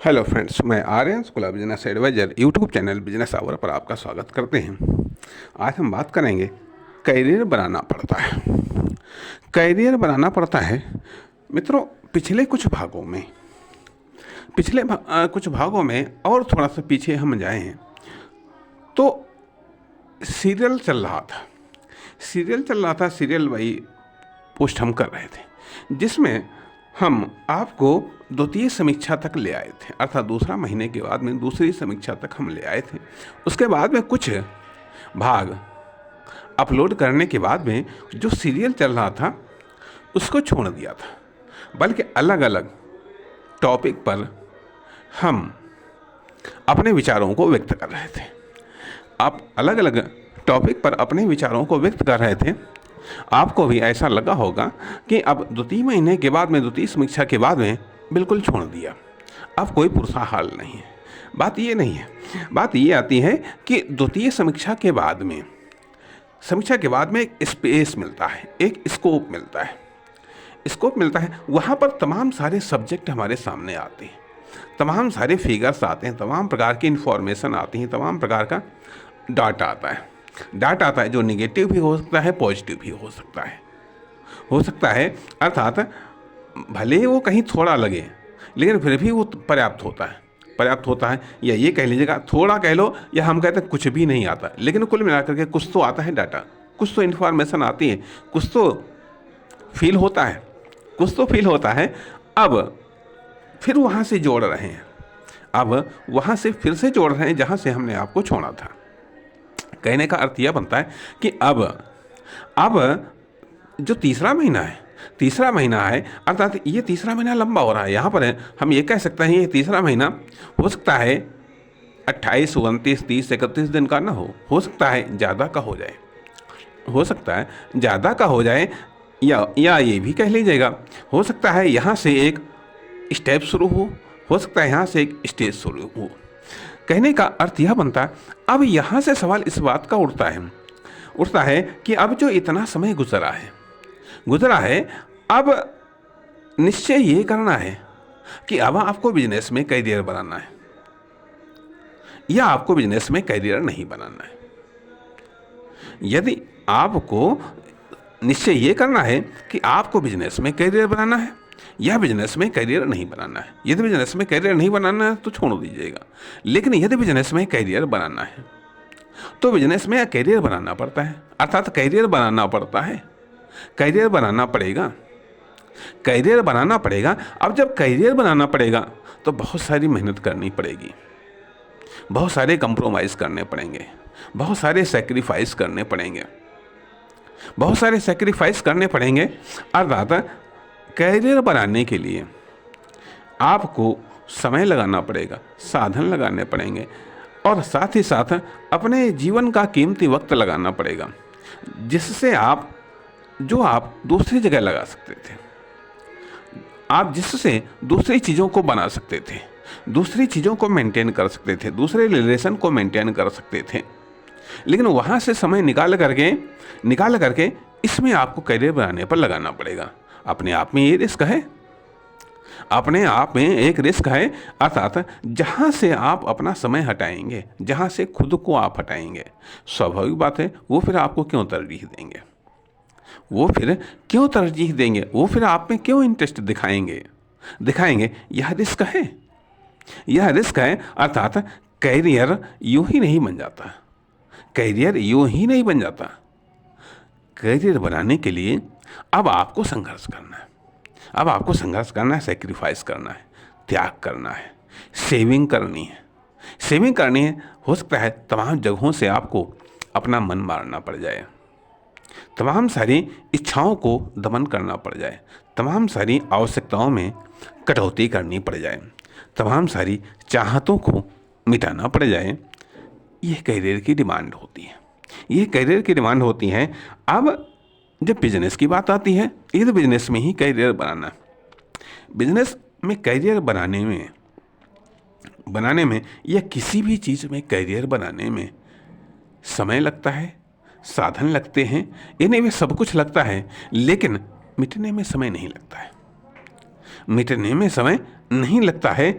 Hello friends, मैं Aryan school of business advisor YouTube channel business hour पर आपका स्वागत करते हैं। आज हम बात करेंगे करियर बनाना पड़ता है। करियर बनाना पड़ता है मित्रों। पिछले कुछ भागों में कुछ भागों में और थोड़ा सा पीछे हम जाएं तो सीरियल चल रहा था। सीरियल वही पोस्ट हम कर रहे थे, जिसमें हम आपको द्वितीय समीक्षा तक ले आए थे, अर्थात दूसरा महीने के बाद में दूसरी समीक्षा तक हम ले आए थे। उसके बाद में कुछ भाग अपलोड करने के बाद में जो सीरियल चल रहा था उसको छोड़ दिया था, बल्कि अलग अलग टॉपिक पर हम अपने विचारों को व्यक्त कर रहे थे। आप अलग अलग टॉपिक पर अपने विचारों को व्यक्त कर रहे थे। आपको भी ऐसा लगा होगा कि अब द्वितीय महीने के बाद में द्वितीय समीक्षा के बाद में बिल्कुल छोड़ दिया, अब कोई पुरसा हाल नहीं है। बात ये नहीं है, बात ये आती है कि द्वितीय समीक्षा के बाद में एक स्पेस मिलता है, एक स्कोप मिलता है। वहाँ पर तमाम सारे सब्जेक्ट हमारे सामने आते हैं, तमाम सारे फिगर्स आते हैं, तमाम प्रकार की इन्फॉर्मेशन आती हैं, तमाम प्रकार का डाटा आता है जो निगेटिव भी हो सकता है, पॉजिटिव भी हो सकता है। अर्थात भले ही वो कहीं थोड़ा लगे, लेकिन फिर भी वो पर्याप्त होता है। या ये कह लीजिएगा, थोड़ा कह लो, या हम कहते हैं कुछ भी नहीं आता, लेकिन कुल मिलाकर के कुछ तो आता है डाटा, कुछ तो इन्फॉर्मेशन आती है, कुछ तो फील होता है। अब फिर वहाँ से जोड़ रहे हैं, जहाँ से हमने आपको छोड़ा था। कहने का अर्थ यह बनता है कि अब जो तीसरा महीना है, अर्थात ये तीसरा महीना लंबा हो रहा है। यहाँ पर हम ये कह सकते हैं, ये तीसरा महीना हो सकता है 28, 29, 30, 31 दिन का ना हो सकता है ज़्यादा का हो जाए, या ये भी कह लीजिएगा, हो सकता है यहाँ से एक स्टेप शुरू हो सकता है यहाँ से एक स्टेज शुरू हो। कहने का अर्थ यह बनता है, अब यहाँ से सवाल इस बात का उठता है कि अब जो इतना समय गुजरा है, अब निश्चय ये करना है कि अब आपको बिजनेस में करियर बनाना है या आपको बिजनेस में करियर नहीं बनाना है। यदि आपको निश्चय ये करना है कि आपको बिजनेस में करियर बनाना है या बिजनेस में करियर नहीं बनाना है, यदि बिजनेस में करियर नहीं बनाना है तो छोड़ दीजिएगा। लेकिन यदि बिजनेस में करियर बनाना है तो बिजनेस में करियर बनाना पड़ता है, अर्थात करियर बनाना पड़ेगा। अब जब करियर बनाना पड़ेगा तो बहुत सारी मेहनत करनी पड़ेगी, बहुत सारे कंप्रोमाइज़ करने पड़ेंगे, बहुत सारे सेक्रीफाइस करने पड़ेंगे। अर्थात करियर बनाने के लिए आपको समय लगाना पड़ेगा, साधन लगाने पड़ेंगे, और साथ ही साथ अपने जीवन का कीमती वक्त लगाना पड़ेगा, जिससे आप दूसरी जगह लगा सकते थे, आप जिससे दूसरी चीज़ों को बना सकते थे, दूसरी चीज़ों को मेंटेन कर सकते थे, दूसरे रिलेशन को मेंटेन कर सकते थे। लेकिन वहाँ से समय निकाल करके इसमें आपको करियर बनाने पर लगाना पड़ेगा। अपने आप में एक रिस्क है। अर्थात जहाँ से आप अपना समय हटाएंगे, जहाँ से खुद को आप हटाएंगे, स्वाभाविक बात है वो फिर आपको क्यों तरजीह देंगे, वो फिर आप में क्यों इंटरेस्ट दिखाएंगे। यह रिस्क है। अर्थात करियर यूं ही नहीं बन जाता। करियर बनाने के लिए अब आपको संघर्ष करना है, सेक्रीफाइस करना है, त्याग करना है, सेविंग करनी है। हो सकता है तमाम जगहों से आपको अपना मन मारना पड़ जाए, तमाम सारी इच्छाओं को दमन करना पड़ जाए, तमाम सारी आवश्यकताओं में कटौती करनी पड़ जाए, तमाम सारी चाहतों को मिटाना पड़ जाए। यह करियर की डिमांड होती है। अब जब बिजनेस की बात आती है, ये तो बिजनेस में ही करियर बनाना है। बिजनेस में करियर बनाने में या किसी भी चीज़ में करियर बनाने में समय लगता है, साधन लगते हैं, इन्हें में सब कुछ लगता है, लेकिन मिटने में समय नहीं लगता है।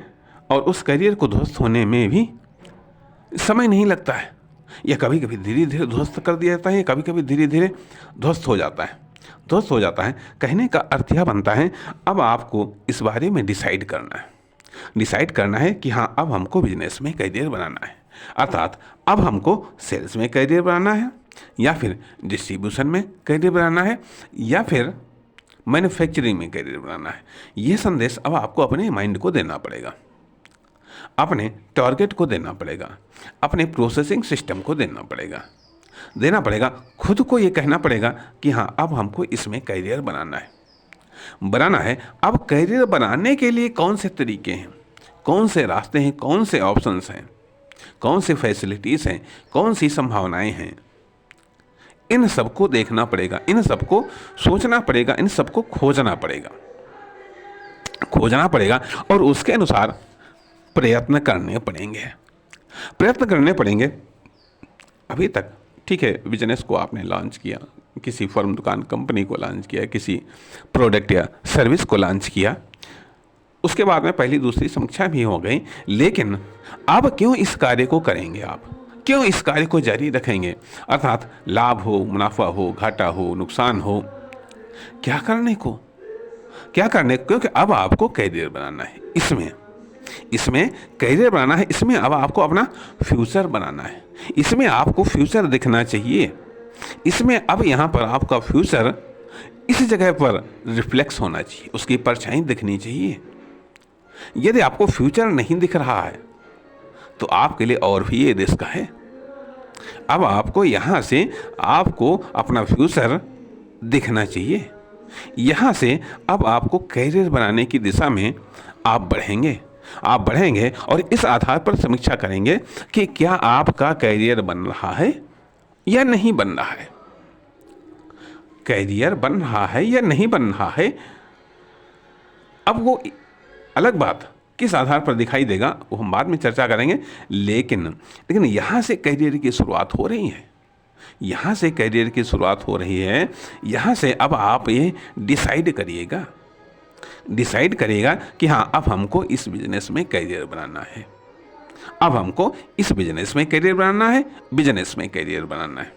और उस करियर को ध्वस्त होने में भी समय नहीं लगता है। यह कभी कभी धीरे धीरे ध्वस्त कर दिया जाता है, कभी कभी धीरे धीरे ध्वस्त हो जाता है। ध्वस्त हो जाता है कहने का अर्थ यह बनता है, अब आपको इस बारे में डिसाइड करना है। डिसाइड करना है कि हाँ, अब हमको बिजनेस में करियर बनाना है, अर्थात अब हमको सेल्स में करियर बनाना है, या फिर डिस्ट्रीब्यूशन में करियर बनाना है, या फिर मैन्युफैक्चरिंग में करियर बनाना है। यह संदेश अब आपको अपने माइंड को देना पड़ेगा, अपने टारगेट को देना पड़ेगा, अपने प्रोसेसिंग सिस्टम को देना पड़ेगा, खुद को ये कहना पड़ेगा कि हाँ, अब हमको इसमें करियर बनाना है। अब करियर बनाने के लिए कौन से तरीके हैं, कौन से रास्ते हैं, कौन से ऑप्शंस हैं, कौन सी फैसिलिटीज़ हैं, कौन सी संभावनाएं हैं, इन सबको देखना पड़ेगा, इन सबको सोचना पड़ेगा, इन सबको खोजना पड़ेगा और उसके अनुसार प्रयत्न करने पड़ेंगे। अभी तक ठीक है, बिजनेस को आपने लॉन्च किया, किसी फर्म, दुकान, कंपनी को लॉन्च किया, किसी प्रोडक्ट या सर्विस को लॉन्च किया, उसके बाद में पहली दूसरी समीक्षा भी हो गई, लेकिन अब क्यों इस कार्य को करेंगे, आप क्यों इस कार्य को जारी रखेंगे, अर्थात लाभ हो, मुनाफा हो, घाटा हो, नुकसान हो, क्या करने, क्योंकि अब आपको करियर बनाना है, इसमें करियर बनाना है, इसमें अब आपको अपना फ्यूचर बनाना है, इसमें आपको फ्यूचर दिखना चाहिए, इसमें अब यहाँ पर आपका फ्यूचर इस जगह पर रिफ्लेक्स होना चाहिए, उसकी परछाई दिखनी चाहिए। यदि आपको फ्यूचर नहीं दिख रहा है तो आपके लिए और भी ये रिस्क है। अब आपको यहाँ से आपको अपना फ्यूचर दिखना चाहिए, यहाँ से अब आपको करियर बनाने की दिशा में आप बढ़ेंगे और इस आधार पर समीक्षा करेंगे कि क्या आपका करियर बन रहा है या नहीं बन रहा है, करियर बन रहा है या नहीं बन रहा है। अब वो अलग बात किस आधार पर दिखाई देगा वो हम बाद में चर्चा करेंगे, लेकिन यहाँ से करियर की शुरुआत हो रही है, यहाँ से अब आप ये डिसाइड करिएगा कि हाँ, अब हमको इस बिजनेस में करियर बनाना है,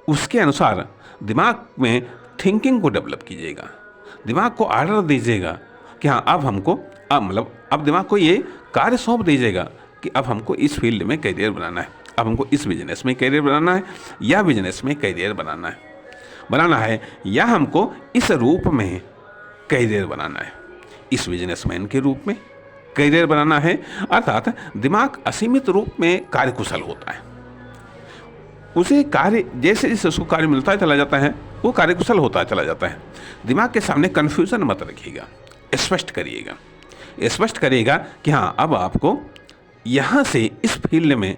उसके अनुसार दिमाग में थिंकिंग को डेवलप कीजिएगा, दिमाग को आर्डर दीजिएगा कि हाँ, अब दिमाग को ये कार्य सौंप दीजिएगा कि अब हमको इस फील्ड में करियर बनाना है, अब हमको इस बिजनेस में करियर बनाना है, या बिजनेस में करियर बनाना है, या हमको इस रूप में करियर बनाना है, इस बिजनेसमैन के रूप में करियर बनाना है। अर्थात दिमाग असीमित रूप में कार्यकुशल होता है, उसे कार्य जैसे जैसे उसको कार्य मिलता चला जाता है वो कार्यकुशल होता चला जाता है। दिमाग के सामने कन्फ्यूज़न मत रखिएगा, स्पष्ट करिएगा कि हाँ, अब आपको यहाँ से इस फील्ड में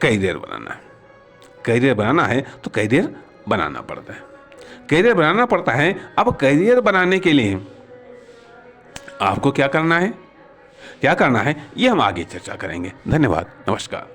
करियर बनाना है तो करियर बनाना पड़ता है। अब करियर बनाने के लिए आपको क्या करना है ये हम आगे चर्चा करेंगे। धन्यवाद, नमस्कार।